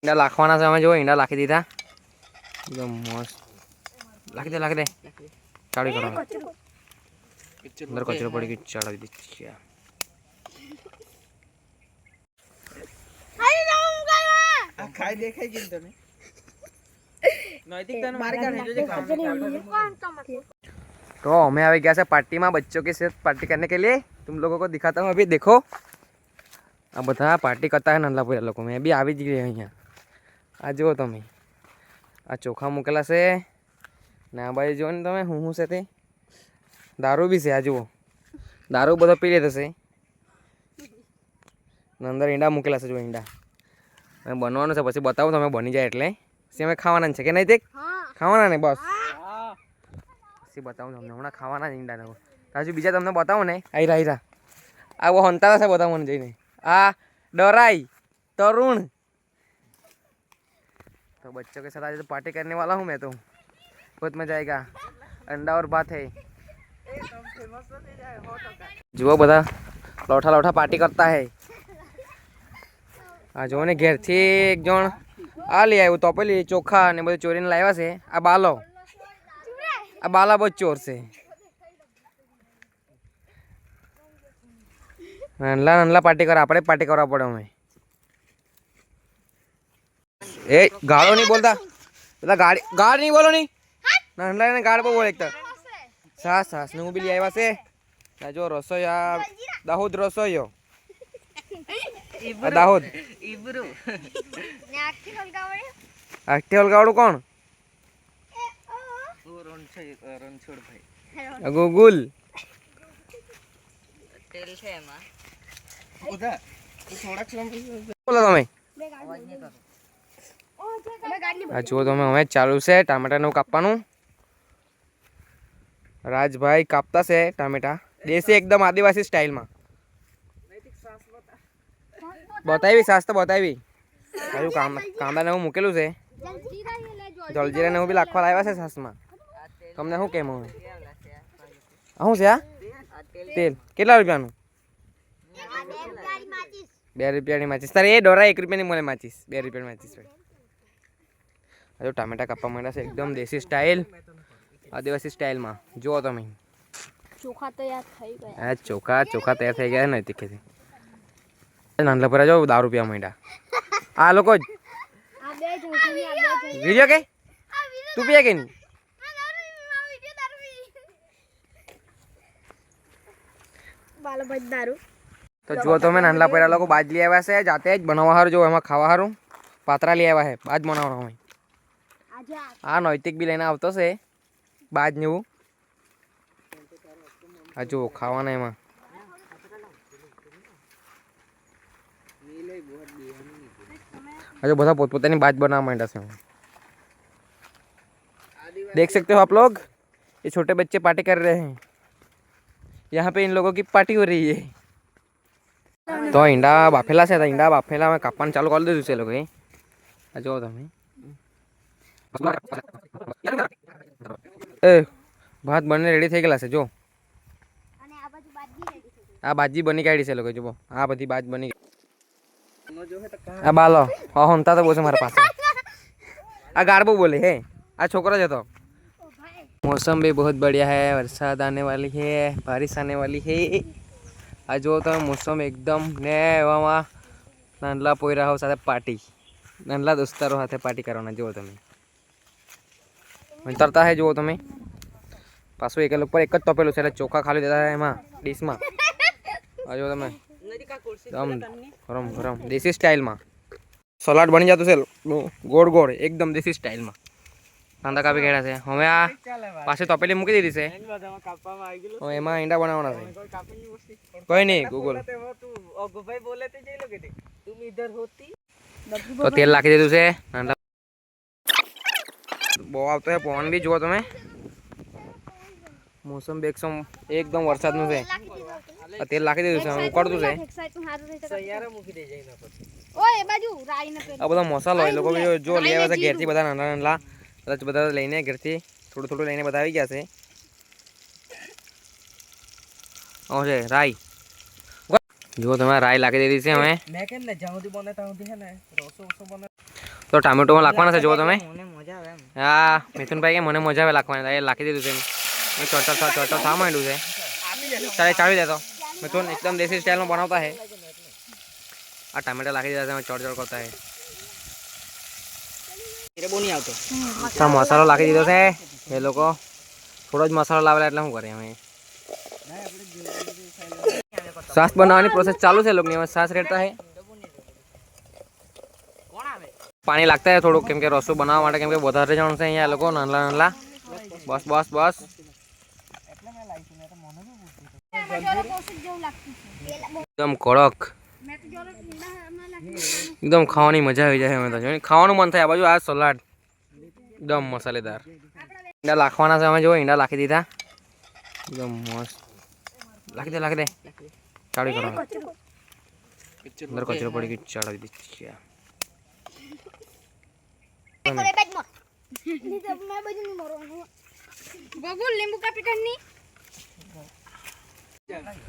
ઈંડા લાખવાના છે અમે જો ઈંડા લાખી દીધા એકદમ મસ્ત લાખી દે ચાળી કરો અંદર કચરો પડી ગયો ચાળી દીધી ખાઈ દેખાય ગઈ તને नैतिकता मार का नहीं जो तो हमें अभी गया से पार्टी में बच्चों के साथ पार्टी करने के लिए तुम लोगों को दिखाता हूँ अभी देखो अब बता पार्टी करता है नंदलापुर लोग में अभी આવી જ ગઈ અહીંયા આ જુઓ તમે આ ચોખા મૂકેલા છે ને આ બાજુ જુઓ ને તમે હું છે તે દારૂ બી છે આ જુઓ દારૂ બધો પી લેતો છે અંદર ઈંડા મૂકેલા છે જો ઈંડા હવે બનવાનું છે પછી બતાવું તમે બની જાય એટલે અમે ખાવાના છે કે નહીં તે ખાવાના ને બસ પછી બતાવું તમને હમણાં ખાવાના જ ઈંડા હજુ બીજા તમને બતાવું ને આયરા આ वो હંતારા છે બતાવું મને જઈને આ डराई तरुण तो बच्चों के साथ आज तो पार्टी करने वाला हूँ मैं तो बहुत मजा आएगा अंडा और बात है जुओ बता लौठा लौठा पार्टी करता है आ जो ने घेर थी एक जण आ ले आयो तपेली चोखा ने બધું ચોરીને લાવ્યા છે આ બાલા બહુ ચોર છે નનલા નનલા પાર્ટી કર આપણે પાર્ટી કરવા પડે અમે એ ગાળો નહીં બોલતા પેલા ગાળ નહીં બોલો નહીં નનલા ને ગાળ બહુ બોલે એક તો સાસ સાસ ને હું બી લઈ આવ્યા છે જો રસોઈ આ દાહોદ રસોઈયો દાહોદ इब्रू ને આખી હલગાવડું કોણ वो रणछोड़ भाई ગૂગલ तेल છે એમાં ઉધા તું થોડાક સમય બોલો તમે અવાજ નહીં કરો આ જુઓ તમે હવે ચાલુ છે ટામેટાનું કાપવાનું રાજભાઈ કાપતા છે ટામેટા દેશી એકદમ આદિવાસી સ્ટાઇલમાં બતાવી સાસ તો બતાવી હજુ કાંદા ને એવું મૂકેલું છે જલજીરા ને એવું બી લાખવા લાવ્યા છે સાસમાં તમને શું કેમ હવે શું છે આ તેલ કેટલા રૂપિયાનું 2 રૂપિયાની માચીસ તારે એ ડોરા 1 રૂપિયાની મળે માચીસ 2 રૂપિયાની માચીસ હજુ ટામેટા કાપવા માંડ્યા છે એકદમ દેશી સ્ટાઇલ આદિવાસી સ્ટાઇલમાં જુઓ તમે ચોખા તૈયાર થઈ ગયા હા ચોખા તૈયાર થઈ ગયા ને તીખેથી નાનલા પર જો 10 રૂપિયા માંડ્યા આ લોકો જ આ બે ચોખાની આ બે વિડિયો કે તું પીએ કે નહીં બાલો ભાઈ દારૂ તો જો તમે નાનલા પર લોકો બાજ લઈ આવ્યા છે જાતે જ બનાવવા હારું જો એમાં ખાવા હારું પાતરા લઈ આવ્યા છે બાજ બનાવવા હોય આજે આ નૈતિક બી લઈને આવતો છે બાજ ને એવું આ જો ખાવાના એમાં अच्छा बहुत पोतपोतानी बात बना માંડ્યા છે देख सकते हो आप लोग ये छोटे बच्चे पार्टी कर रहे हैं यहाँ पे इन लोगों की पार्टी हो रही है तो ઈંડા બાફેલા છે ઈંડા બાફેલા અમે કાપવાનું ચાલુ કરી દીધું છે લોકોએ આ જો તમે એ ભાત બનીને રેડી થઈ ગયેલા છે જો અને આ બાજુ બાજી રેડી થઈ ગઈ આ બાજી બની કાઢી છે લોકો જો આ બધી બાજ બની આ બાલો હા હંતા તો બોલે મારા પાસે આ गाड़बो बोले है आ छोकरा जो तो मौसम भी बहुत बढ़िया है बरसात आने वाली है बारिश आने वाली है आज जो तो मौसम एकदम ने एવામાં નાનલા પોયરાઓ સાથે પાર્ટી નાનલા દોસ્તારો સાથે પાર્ટી કરવાના જો તમે અંતરતા હે જો તમે પાછો એક ઉપર એક જ તપેલું છે એટલે ચોખા ખાલી દેતા એમાં ડીશમાં આ જો તમે एकदम गरम गरम देसी स्टाइल में सलाड बनी जातुं छे गोड़ गोड़ एकदम देसी स्टाइल में कांदा कापी काढ्या छे हवे आ पाछे तपेली मूकी दीधी छे हवे एमां ईंडा बनाववाना छे कोई नहीं गूगल भाई बोले थे जई लोगे तुम इधर होती तो तेल नाखी दीधुं छे नांदा बो आवतो है पवन भी जुओ तमे मौसम एकदम वरसादनुं छे तेल नाखी दीधुं छे उकळतुं छे સૈયારા મૂકી દે જઈને પછી ઓય એ બાજુ રાઈ ન પેલી આ બધો મસાલો એ લોકો જો લઈ આવ્યા છે ઘેરથી બધા નાના નાના બધા લઈને ઘેરથી થોડું થોડું લઈને બધા આવી ગયા છે ઓ છે રાઈ જો તમે રાઈ લાખી દીધી છે અમે મેં કેમ ને જાઉંથી બને તાઉંથી હે ને રોસો ઓસો બને તો ટામેટોમાં લાખવાના છે જુઓ તમે મને મજા આવે એમ. હા મિથુનભાઈ કે મને મજા આવે લાખવાની એ લાખી દીધું છે ચોટો થવા માંડ્યું છે ચાલે ચાવી દેતો મિથુન એકદમ દેશી સ્ટાઇલમાં બનાવતા હે આ ટામેટા લાખી દીધા છે ચોટ કરતા હે એ બહુ નહીં આવતો. તો મસાલો લાખી દીધો છે એ લોકો થોડો જ મસાલો લાવેલા એટલે શું કરીએ અમે સાસ બનાવવાની પ્રોસેસ ચાલુ છે લોકોની હવે સાસ રેડતા હે પાણી લાગતા હે થોડુંક કેમ કે રસોઈ બનાવવા માટે કેમ કે વધારે જણ છે અહીંયા લોકો નાનલા બસ બસ બસ એકદમ કડક એકદમ ખાવાની મજા આવી જાય અમે તો ખાવાનું મન થાય આ બાજુ આ સલાડ એકદમ મસાલેદાર ઈંડા લાખવાના છે અમે જો ઈંડા લાખી દીધા એકદમ મસ્ત લાખી દે ચાળી કરો અંદર કચરો પડી ગયો ચાળી દીધી બબુ લીંબુ કાપી કાઢની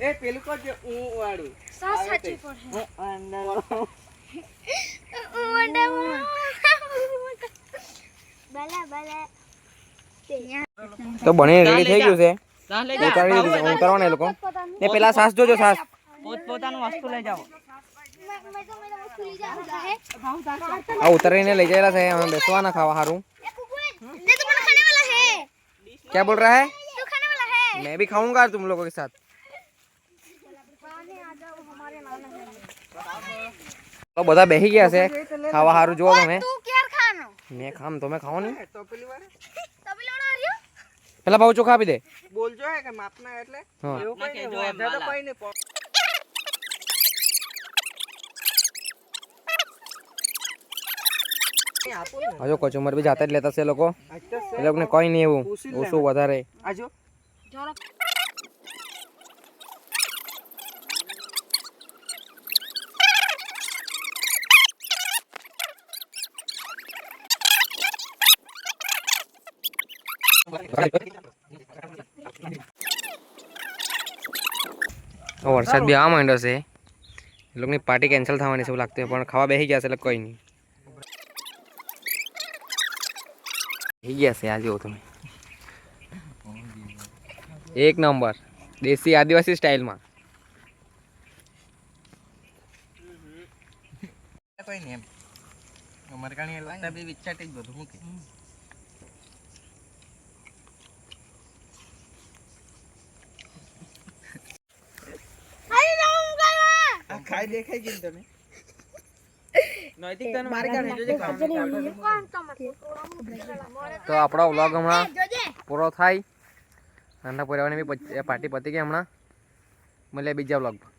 એ પેલું કરજો હું વાળું. સાસ સાચી પડે હું અંદર તો બની રેડી થઈ ગયું છે ઉતારી દીધું ઉતારવાના એ લોકો ને પેલા સાસ જોજો સાસ પોતાનું વસ્તુ લઈ જાઓ. આ ઉતારીને લઈ જાયેલા છે અમે બેસવાના ખાવા સારું क्या बोल रहा है मैं भी खाऊंगा तुम लोगों के साथ તો બધા બેસી ગયા છે ખાવા સારું જોવો તમે મેં ખામ તમે ખાઓ નહીં તો પેલી વાર પેલા ભાવ ચોખા આપી દે બોલજો હે કે માપના એટલે હા એવું કઈ નહીં વાંધો તો કઈ નહીં. હજુ કચુંબર બી જાતે જ લેતા છે એ લોકો એ લોકોને કોઈ નહીં એવું ઓછું વધારે આજો વરસાદ બી આવવા માંડ્યો છે એ લોકોની પાર્ટી કેન્સલ થવાની છે એવું લાગતું પણ ખાવા બેસી ગયા છે એટલે કોઈ નહીં બેસી ગયા છે આ જુઓ તમે એક નંબર દેશી આદિવાસી સ્ટાઇલમાં કોઈ નહીં એમ અમારે કાણી લગતા બી વિચારતી જ બધું મૂકી ખાઈ દેખાઈ ગઈ તને નૈતિકતાનું મારી કાઢે જોજે તો આપણો વ્લોગ હમણાં પૂરો થાય નાના પરિવારની બી પાર્ટી પતી ગઈ હમણાં મળીએ બીજા વ્લોગમાં